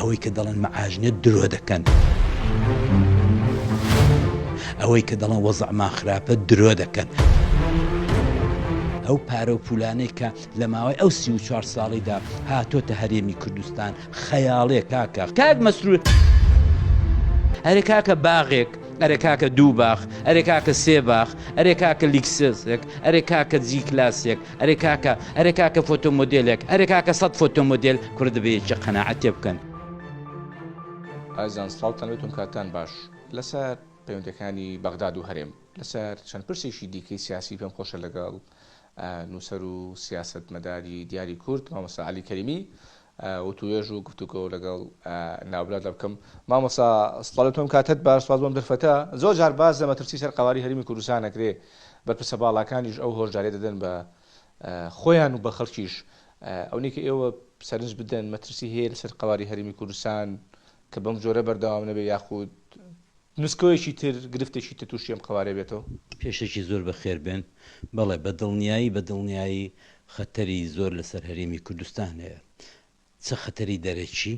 ئەوەی کە دەڵێن مەعاژنێت درۆ دەکەن، ئەوەی کە دەڵێن وەزعمان خراپە درۆ دەکەن. ئەو پارە و پولانەی کە لە ماوەی ئەو 34 ساڵیدا هاتۆتە هەرێمی کوردستان خەیاڵێ کاک مەسرور، ئەرێ کاکە باغێک، ئەرێ کاکە 2 باخ، ئەرێ کاکە 3 باخ، ئەرێ کاکە لیکسێک، ئەرێ کاکە جی کلاسێک، ئەرێ کاکە فۆتۆمۆدێلێک، ئەرێ کاکە 100 فۆتۆمۆدێل کوڕ دەبێت قەناعەتێ بکەن. ئازان سڵتان وێتون کاتان باش. لەسەر پەیوەندەکانی بەغداد و هەرێم لەسەر چەند پرسێکی دیکەی سیاسی پێم خۆشە لەگەڵ نووسەر و سیاسەتمەداری دیاری کورد مامۆستا عەلی کەریمی و توێژ و گفتوگۆ لەگەڵ ناوبراد بکەم. مامۆستا سڵاتۆم کاتت باش، سڵات بۆم دەرفەتە. زۆر جار باز لە مەترسی سەر قەواری هەرێمی کوردستان ئەکرێ، بەرپرسە باڵاکانیش ئەو هۆژدارێ دەدەن بە خۆیان و بە خەڵکیش، ئەوەی کە ئێوە سەرنج بدەن مەترسی هەیە لەسەر قەواری هەرێمی کوردستان کە بەم جۆرە بەردەوام نەبێ یاخود نسکۆیەکی تر گرفتێکی تر تووشی ئەم قەوارێ بێتەوە؟ پێشێکی زۆر بەخێر بێن. بەڵێ بەدڵنیایی خەتەری زۆر لەسەر هەرێمی کوردستان هەیە. چه خەتەری دەرەکی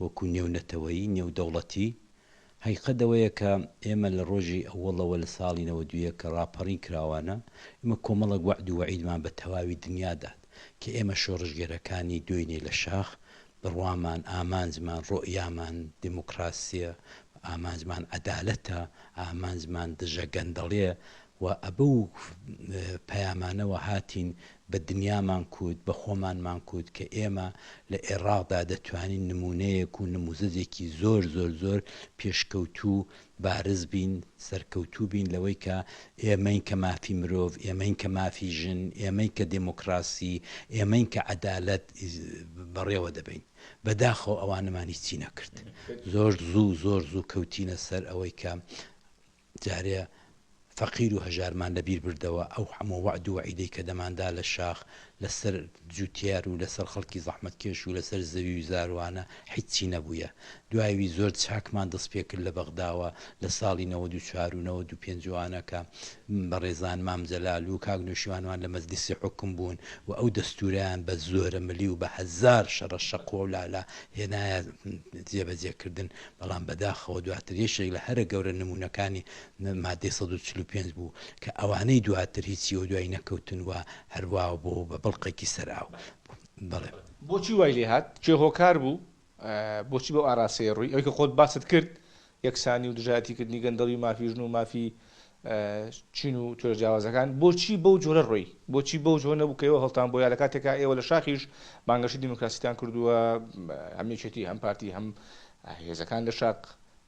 وەکو نێونەتەوەیی نێودەوڵەتی. حقیقەتەوەیە کە ئێمە لە ڕۆژی ئەوڵەوە لە ساڵی 92 کە ڕاپەڕین کراوانە، ئێمە کۆمەڵک وعد و وەعیدمان بە تەواوی دنیادات کە ئێمە شۆڕژگەرەکانی دوێنێ لە شاخ بڕوامان، ئامانجمان، ڕۆیامان دیموکراسیە، ئامانجمان عەدالەتە، ئامانجمان دژە گەندەڵێ و ئەبە و پەیامانەوە هاتین بە دنیامان کود، بە خۆمانمان کود کە ئێمە لە عێراقدا دەتوانین نمونەیەک و نموزەجێکی زۆر زۆر زۆر پێشکەوتوو بارز بین، سەرکەوتوو بین لەوەی کە ئێمەین کە مافی مرۆڤ، ئێمەین کە مافی ژن، ئێمەین کە دیموکراسی، ئێمەین کە عەدالەت بەڕێوە دەبین. بەداخەوە ئەوانەمانی چی نەکرد. زۆر زوو کەوتینە سەر ئەوەی کە جارێ فەقیر و هەژارمان لەبیر بردەوە ئەو هەموو وعد و وەعیدەی کە دەماندا لە شاخ لەسەر جوتیار و لەسەر خەڵکی زەحمەتکێش و لەسەر زەوی و زاروانە هیچی نەبوویە. دوایوی زۆر چاکمان دەست پێ کرد لە بەغداوە لە ساڵی 94 و 95 کە بەڕێزان مام جەلال و کاک نوشیوانوان لە مەجلیسی حوکم بوون و ئەو دەستوریان بە زۆرە ملی و بە 1000 شەڕە شەقۆ و لالا هێنایە جێبەجێکردن. بەڵام بەداخەوە دواتر یەشێک لە هەرە گەورە نمونونەکانی مادەی 145 بوو کە ئەوانەی دواتر هیچی و دوای نەکەوتن و هەروە بۆ بە بەڵقێکی سەراو. بەڵێ بۆچی وای لێ هات؟ کێهۆکار بوو؟ بۆچی بەو ئاراسەیە ڕووی؟ ئەوەی کە خۆت باست کرد یەکسانی و دژایەتیکردنی گەندەڵی مافی ژن و مافی چین و توێژجیاوازەکان، بۆچی بەو جۆرە ڕۆی؟ بۆچی بەو جۆرە نەبوو کە ئێوە هەڵتان بۆ یا لە کاتێکا ئێوە لە شاخیش بانگەشی دیموکراسیتان کردووە، هەم یەکێتی هەم پارتی هەم هێزەکان لە شاق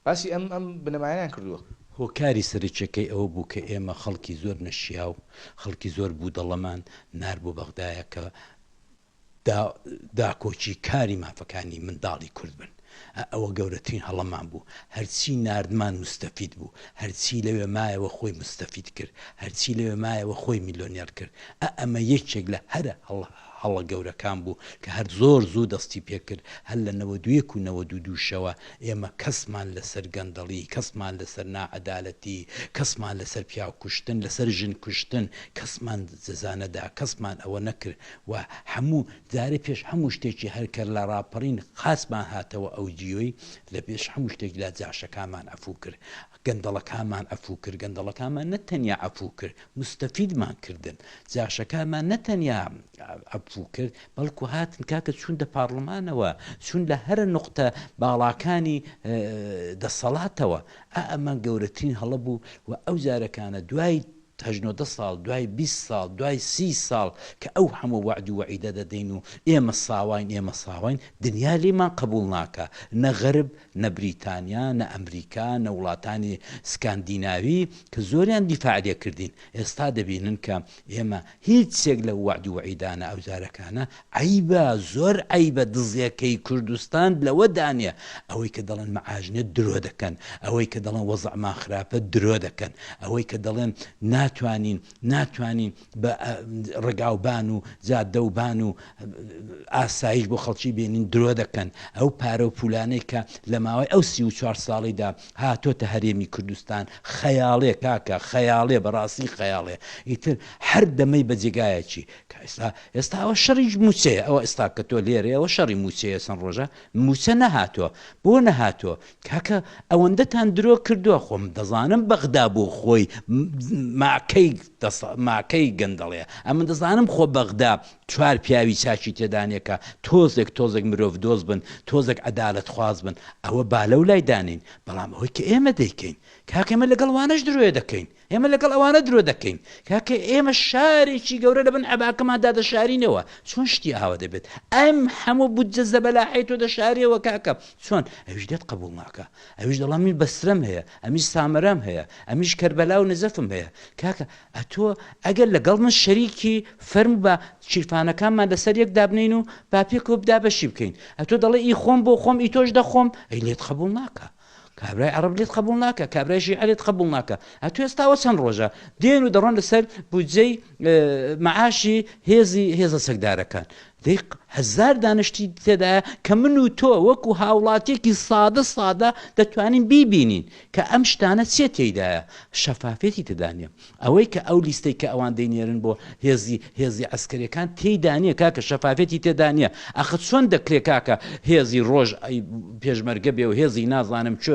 باسی ئەم بنەمایان کردووە؟ هۆکاری سەرچەکەی ئەوە بوو کە ئێمە خەڵکی زۆر نەشیا و خەڵکی زۆر بوو دەڵەمان نار بۆ بەغدایە کە داکۆچی کاری مافەکانی منداڵی کورد بن. ئەوە گەورەترین هەڵەمان بوو. هەرچی ناردمان مستەفید بوو، هەرچی لەوێ مایەوە خۆی مستەفید کرد، هەرچی لەوێ مایەوە خۆی میلیۆنێر کرد. ئەمە یەکێک لە هەرە هەڵە گەورەکان بوو کە هەر زۆر زوو دەستی پێکرد. هەر لە 92 و 92 ئێمە کەسمان لەسەر گەندەڵی، کەسمان لەسەر ناعەدالەتی، کەسمان لەسەر پیاو کوشتن، لەسەر ژن کوشتن کەسمان جەزانەدا، کەسمان ئەوە نەکرد و هەموو جارێ پێش هەموو شتێکی هەرکرد لە ڕاپەڕین خاصمان هاتەوە ئەو جیۆی لە پێش هەموو شتێک لە جاشەکانمان ئەفوو کرد، گەندەڵەکانمان ئەفوو کرد، گەندەڵەکانمان نەتەنیا ئەفوو کرد مستەفیدمان کردن، جاشەکانمان نەتەنیا ئەفوو کرد بەڵکو هاتن کاکە چوون دە پارلمانەوە، چوون لە هەرە نقطە باڵاکانی دەسەڵاتەوە. ئەمە گەورەترین هەڵە بوو و ئەو جارەکانە دوای 18 ساڵ، دوای 20 ساڵ، دوای 30 ساڵ کە ئەو هەموو وعد و وەعیدە دەدەین و ئێمە ساواین دنیا لێمان قبول ناکە، نە غەرب، نە بریتانیا، نە ئەمریکا، نە وڵاتانی سکاندیناوی کە زۆریان دیفاع لێ کردین. ئێستا دەبینن کە ئێمە هیچێک لە وعد و وەعیدانە ئەو جارەکانە عەیبە، زۆر عەیبە. دزیەکەی کوردستان لەوە دانیە ئەوەی کە دەڵێن مەعاژنێت درۆ دەکەن، ئەوەی کە دەڵێن وەزعمان خراپە درۆ دەکەن، ئەوەی کە دەڵێن ناتوانین بە ڕگاوبان و جادەوبان و ئاسایش بۆ خەڵکی بێنین درۆ دەکەن ئەو پارە و پولانەی کە لە ماوەی ئەو 34 ساڵیدا هاتۆتە هەرێمی کوردستان خەیاڵێ کاکە خەیاڵێ بەڕاستی خەیاڵێ ئیتر هەر دەمەی بە جێگایەکی ئێستا ئەوە شەڕیش موچەیە ئەوە ئێستا کە تۆ لێرە ئەوە شەڕی موچەیە سن ڕۆژە موچە نەهاتووە بۆ نەهاتووە کاکە ئەوەندەتان درۆ کردووە خۆم دەزانم بەغدا بۆ خۆی ماکەی گەندەڵەیە ئەمە دەزانم خۆ بەغدا چوار پیاوی چاکی تێدانێکە تۆزێک مرۆڤ دۆز بن تۆزێک عەدالەت خواز بن ئەوە بالە و لای دانین بەڵام ئەوەی کە ئێمە دەیکەین کاکە ئێمە لەگەڵوانەش درۆیە دەکەین ئێمە لەگەڵ ئەوانە درۆ دەکەین کاکە ئێمە شارێکی گەورە لەبن عەباکەمان دادەشارینەوە چۆن شتی ئاوا دەبێت ئەم هەموو بودجە زەبەلاحی تۆ دەشارێەوە کاکە چۆن ئەویش دێت قبوڵ ناکە ئەویش دەڵام من بەسرەم هەیە ئەمیش سامەرەم هەیە ئەمیش کەربەلا و نەزەفم هەیە کاکە ئەتۆ ئەگەر لەگەڵ من شەریکی فەرم بە چیرفانەکانمان لەسەر یەک دابنین و با پێکەوە بدا بەشی بکەین ئەتۆ دەڵێ ئی خۆم بۆ خۆم ئی تۆش دەخۆم ئەی لێت قبوڵ ناکە کابرای عەرەب لێت قبوڵ ناکە کابرای شیعە لێت قبوڵ ناکە ئەتۆ ئێستاوە چەند ڕۆژە دێن و دەڕۆن لەسەر بودجەی مەعاشی هێزە سەگدارەکان هەزار دانیشتی تێدایە کە من و تۆ وەکو هاوڵاتێکی سادە دەتوانین بیبینین کە ئەم شتانە چێ تێیدایە شەفافێتی تێدانە ئەوەی کە ئەو لیستەی کە ئەوان دەینێرن بۆ هێزی عەسکەریەکان تێیدانە کاکە شەفافێتی تێدانە ئەخە چۆن دەکرێت کاکە هێزی ڕۆژ پێشمەرگە بێ و هێزی نازانم چۆ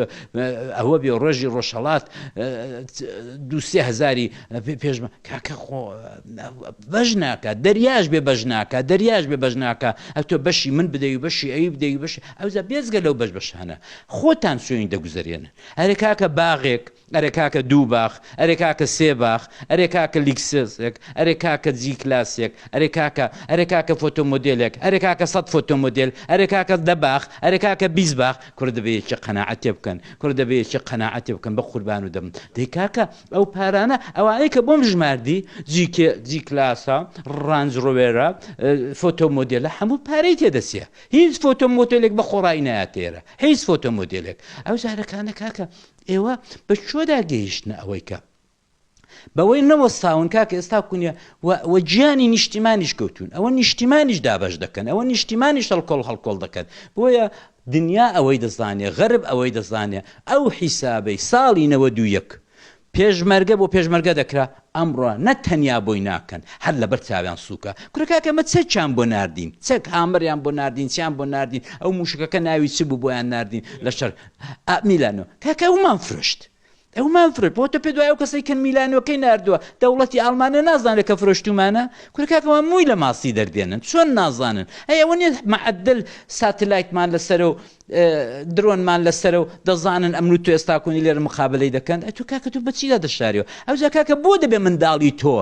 ئەوە بێ ڕۆژی ڕۆژهەڵات 2-3 پێشمە کاکە خۆ بەش ناکە دەریاش بێ بەش ناکە دەریاش بێ بەش ناکە ئەتۆ بەشی من بدەی و بەشی ئەوی بدەی و بەشی ئەوزە بێزگە لەو بەشانە خۆتان سوێنی دەگوزارێنن ئەرێ کاکە باغێک ئەرێ کاکە 2 باخ ئەرێ کاکە 3 باخ ئەرێ کاکە لیکسێک ئەرێ کاکە جی کلاسێک ئەرێ کاکە فۆتۆمۆدێلێک ئەرێ کاکە 100 فۆتۆمۆدێل ئەرێ کاکە 10 باخ ئەرێ کاکە 20 باخ کوڕ دەبێت قەناعەتێ بکەن کوڕ دەبێت قەناعەتێ بکەن بە قوربان و دەم دەی کاکە ئەو پارانە ئەوانەی کە بۆم ژماردی جی کلاسە ڕانج ڕۆوێرە فۆتۆمۆدێلە هەموو پارەی تێدەچێ هیچ فۆتۆمۆدێلێک بە خۆڕایی نایاتێرە هیچ فۆتۆمۆدێلێک ئەو جارەکانە کاکە ئێوە بە چۆدا گەیشتنە ئەوەی کە بەوەی نەوەستاون کاکە ئێستا کونیە و گیانی نیشتیمانیش کەوتون ئەوە نیشتیمانیش دابەش دەکەن ئەوە نیشتیمانیش هەڵکۆڵ دەکەن بۆیە دنیا ئەوەی دەزانێ غەرب ئەوەی دەزانێ ئەو حیسابەی ساڵی 91 پێشمەرگە بۆ پێشمەرگە دەکرا ئەمڕۆ نەتەنیا بۆی ناکەن هەر لەبەر چاویان سووکە کوڕکاکە ئەمە چەکیان بۆ ناردین چەک هامەریان بۆ ناردین چیان بۆ ناردین ئەو موشکەکە ناوی چ بوو بۆیان ناردین لە شەر میلانۆ کاکە ئەومان فرشت بۆ تۆ پێ دوای ئەو کەسەی کە میلانۆکەی ناردووە دەوڵەتی ئەڵمانە نازانێت کە فرۆشتومانە کوڕکاکەوە مووی لە ماسی دەردێنن چۆن نازانن ئەوە نیە مەعەدل ساتلایتمان لەسەرە و درۆنمان لەسەرە و دەزانن ئەمن تو ئێستا کۆنی لێرە مخابلەی دەکەن ئەتو کاکە تو بەچیدا دەشاریەوە ئەوجا کاکە بۆ دەبێ منداڵی تۆ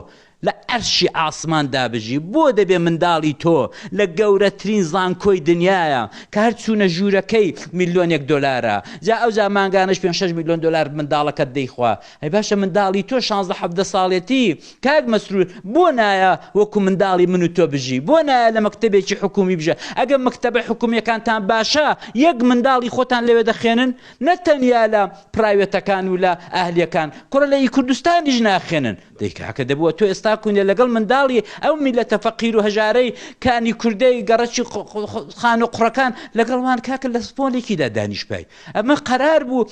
لە ئەرشی ئاسمان دابژی بۆ دەبێ منداڵی تۆ لە گەورەترین زانکۆی دنیاە کە هەر چوونە ژوورەکەی $1,000,000 جا ئەوجا مانگانش 5-6 میلیۆن دلار منداڵەکەت دەیخوا ئەی باشە منداڵی تۆ 16-17 ساڵێتی کاک مەسرور بۆ نایە وەکو منداڵی من و تۆ بژی بۆ نایە لە مەکتەبێکی حکومی بژە ئەگەر مەکتەبە حکومیەکانتان باشە یەک منداڵی خۆتان لەوێ دەخێنن نەتەنیا لە پرایڤێتەکان و لە ئەهلیەکان کوڕە لە کوردستانیش ناخێنن دەی کاکە دەبووە تۆ ئێستا کونێ لەگەڵ منداڵی ئەو میلەتە فەقیر و هەژارەی کانی کوردەی گەڕەکی خان و قوڕەکان لەگەڵوان کاکە لە سپۆلێکیدا دانیشپای ئەمە قەرار بوو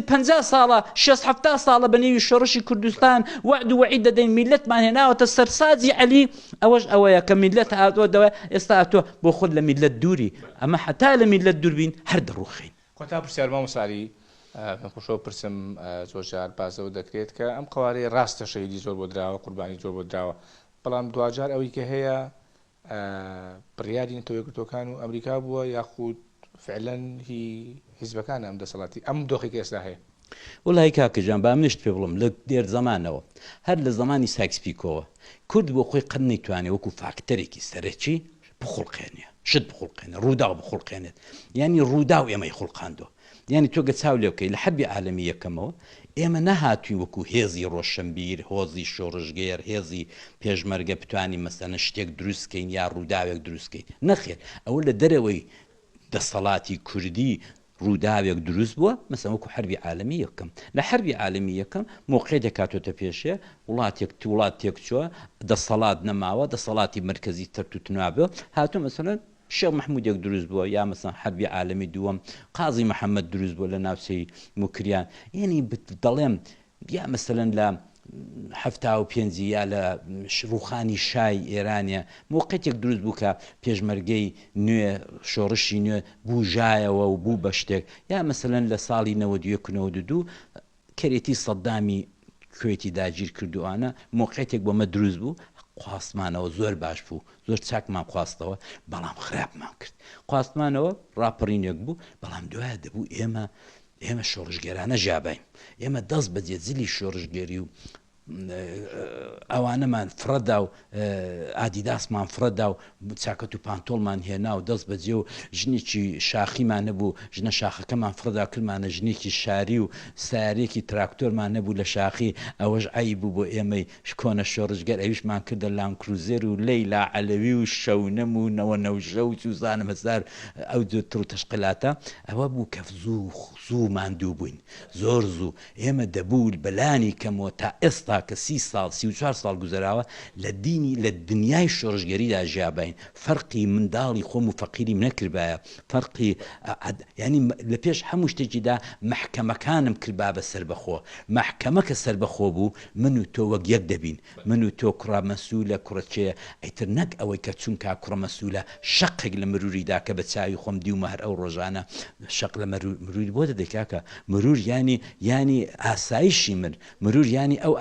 50 ساڵە 60-70 ساڵە بەنێوی شۆڕشی کوردستان وعد و وعید دەدەین میلەتمان هێناوەتە سەرسازی عەلی ئەوەش ئەوەیە کە میلەت هاتووە دەوە ئێستا هاتووە بۆ خۆت لە میلەت دووری ئەمە حتا لە میلەت دوور بین هەر دەڕوخین کۆتا پرسیار مامۆ سالی خۆشەوە پرسم زۆر جار بازەوە دەکرێت کە ئەم قوارەی ڕاستە شەیدی زۆر بۆ درراوە قوربانی زۆر بۆ درراوە بەڵام دوجار ئەوەی کە هەیە بڕیاری نەتەوەیەکگرتوەکان و ئەمریکا بووە یاخود فعلەن هی حیزبەکانە ئەم دەسەڵاتی ئەم دۆخێکی ئێستا هەیە وڵای کاکەجان با منیشت پێ بڵم لە دێر زەمانەوە هەر لە زمانی ساکسپیکۆوە کورد بۆ خۆی قەت نەیتوانێت وەکو فاکتەرێکی سەرەکی بخوڵقێنێ شت بخوڵقێنێ ڕوودا بخوڵقێنێت ینی ڕوودا و ئێمەی خوڵقاندۆ ینی تۆ گە چاو لێ بکەی لە حەربی عالەمی یەکەمەوە ئێمە نەهاتووی وەکو هێزی ڕۆشنبیر هۆزی شۆڕژگەر هێزی پێشمەرگە بتوانین مەسەلەن شتێک دروستکەین یا ڕووداوێک دروستکەین نەخێر ئەوە لە دەرەوەی دەسەڵاتی کوردی ڕووداوێک دروست بووە مەسەڵەن وەکو حربی عالەمی یەکەم لە حربی عالەمی یەکەم موقع دەکاتۆتە پێشێ وڵاتێک چووە دەسەڵات نەماوە دەسەڵاتی مرکزی تەرت و تنوابێ هاتووە مەسەڵەن شێخ محمودێک دروست بووە یا مەسەڵەن حربی عالەمی دووەم قازی محەممەد دروست بووە لە ناوچەی موکریان یعنی دەڵێم یا مەسەڵەن لە هەفتا و پێنجی یا لە ڕوخانی شای ئێرانە موقعێک دروست بوو کە پێشمەرگەی نوێ شۆڕشی نوێ بوژایەوە و بوو بە شتێک یا مەسەڵەن لە ساڵی 92 کەرێتی سەدامی کوێتی داگیر کردووانە موقعێک بۆمە دروست بوو خواستمانەوە زۆر باش بوو زۆر چاکمان خواستەوە بەڵام خراپمان کرد خواستمانەوە ڕاپەڕینێک بوو بەڵام دوایە دەبوو ئێمە شۆڕژگەرانە ژابین ئێمە دەست بەجێ جلی شۆڕژگەری و ئەوانەمان فرەدا و ئادیداسمان فرەدا و چاکەت و پانتۆڵمان هێنا و دەست بەجێ و ژنێکی شاخیمان نەبوو ژنە شاخەکەمان فرەدا کردمانە ژنێکی شاری و سیارێکی تراکتۆرمان نەبوو لە شاخی ئەوەش عیب بوو بۆ ئێمەی کۆنە شۆڕژگەر ئەویشمان کردە لانکروزێر و لەیلا عەلەوی و شەونەم و نەوەنەوژە و چوزانە مەزار ئەو جۆتر و تەشقلاتە ئەوە بوو کە زوو ماندوو بووین زۆر زوو ئێمە دەبوو بەلانی کەمەوە تا ئێستا کە 30 ساڵ 34 ساڵ گوزەراوە لە دنیای شۆڕژگەریدا ژیابین فەرقی منداڵی خۆم و فەقیریم نەکردبایە فەرقی ینی لە پێش هەموو شتێکیدا مەحکەمەکانم کردبا بە سەربەخۆ مەحکەمە کە سەربەخۆ بوو من و تۆ وەک یەک دەبین من و تۆ کوڕا مەسوولە کوڕەچەیە ئەیتر نەک ئەوەی کە چونکە کوڕە مەسوولە شەقێک لە مروریدا کە بە چاوی خۆم دیومە هەر ئەو ڕۆژانە شەق لە مروری بۆ دەدەکاکە مرور ینی ئاسایشی مرور ینی ئەو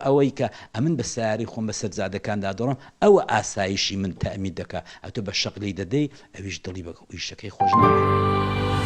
ئەوەی کە ئەمن بە سیاری خۆم بە سەرزادەکاندا دەڕۆم ئەوە ئاسایشی من تەمی دەکا ئەتۆ بە شەقلی دەدەی ئەویش دڵی بە ئیشەکەی خۆش ناوێت